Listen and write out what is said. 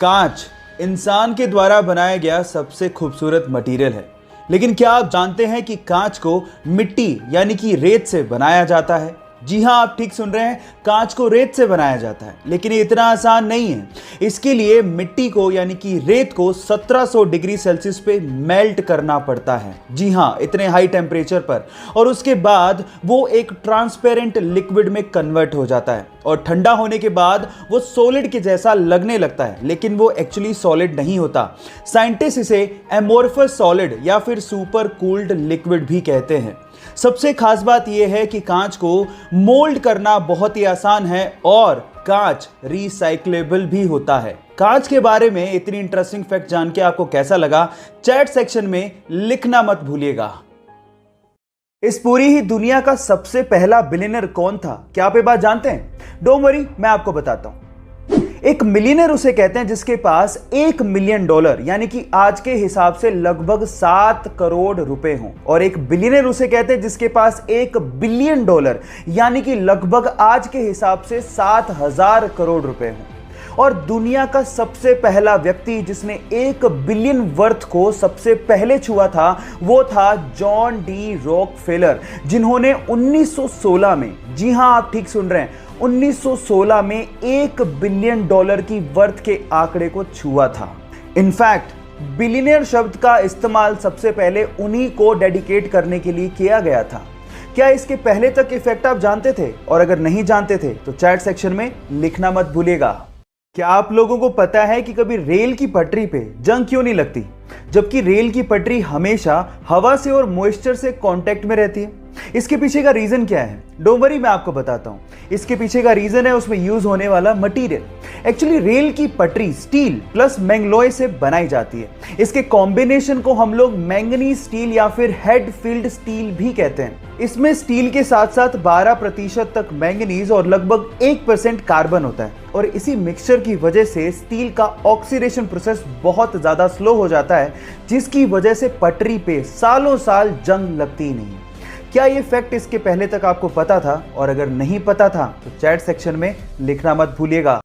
कांच इंसान के द्वारा बनाया गया सबसे खूबसूरत मटेरियल है। लेकिन क्या आप जानते हैं कि कांच को मिट्टी यानी कि रेत से बनाया जाता है? जी हां, आप ठीक सुन रहे हैं, कांच को रेत से बनाया जाता है। लेकिन ये इतना आसान नहीं है। इसके लिए मिट्टी को यानी कि रेत को 1700 डिग्री सेल्सियस पे मेल्ट करना पड़ता है। जी हां, इतने हाई टेम्परेचर पर। और उसके बाद वो एक ट्रांसपेरेंट लिक्विड में कन्वर्ट हो जाता है और ठंडा होने के बाद वो सॉलिड के जैसा लगने लगता है, लेकिन वो एक्चुअली सॉलिड नहीं होता। साइंटिस्ट इसे एमोर्फस सॉलिड या फिर सुपर कूल्ड लिक्विड भी कहते हैं। सबसे खास बात यह है कि कांच को मोल्ड करना बहुत ही आसान है और कांच रिसाइक्लेबल भी होता है। कांच के बारे में इतनी इंटरेस्टिंग फैक्ट जान के आपको कैसा लगा, चैट सेक्शन में लिखना मत भूलिएगा। इस पूरी ही दुनिया का सबसे पहला बिलियनर कौन था? क्या आप ये बात जानते हैं? डोंट वरी, मैं आपको बताता हूं। एक मिलियनर उसे कहते हैं जिसके पास $1 मिलियन यानी कि आज के हिसाब से लगभग 7 करोड़ रुपए हों। और एक बिलियनर उसे कहते हैं जिसके पास $1 बिलियन यानी कि लगभग आज के हिसाब से 7,000 करोड़ रुपए हों। और दुनिया का सबसे पहला व्यक्ति जिसने 1 बिलियन वर्थ को सबसे पहले छुआ था वो था जॉन डी रॉकफेलर, जिन्होंने 1916 में, जी हां आप ठीक सुन रहे हैं, 1916 में $1 बिलियन की वर्थ के आंकड़े को छुआ था। इनफैक्ट बिलियनियर शब्द का इस्तेमाल सबसे पहले उन्हीं को डेडिकेट करने के लिए किया गया था। क्या इसके पहले तक इफेक्ट आप जानते थे? और अगर नहीं जानते थे तो चैट सेक्शन में लिखना मत भूलिएगा। क्या आप लोगों को पता है कि कभी रेल की पटरी पे जंग क्यों नहीं लगती, जबकि रेल की पटरी हमेशा हवा से और मॉइस्चर से कांटेक्ट में रहती है? इसके पीछे का रीजन क्या है? डोंट वरी, मैं आपको बताता हूं। इसके पीछे का रीजन है उसमें यूज होने वाला मटेरियल। एक्चुअली रेल की पटरी स्टील प्लस मैंगलोय से बनाई जाती है। इसके कॉम्बिनेशन को हम लोग मैंगनीज स्टील या फिर हेड फील्ड स्टील भी कहते हैं। इसमें स्टील के साथ साथ 12% तक मैंगनीज और लगभग 1% कार्बन होता है। और इसी मिक्सचर की वजह से स्टील का ऑक्सीडेशन प्रोसेस बहुत ज्यादा स्लो हो जाता है, जिसकी वजह से पटरी पे सालों साल जंग लगती ही नहीं है। क्या ये फैक्ट इसके पहले तक आपको पता था? और अगर नहीं पता था तो चैट सेक्शन में लिखना मत भूलिएगा।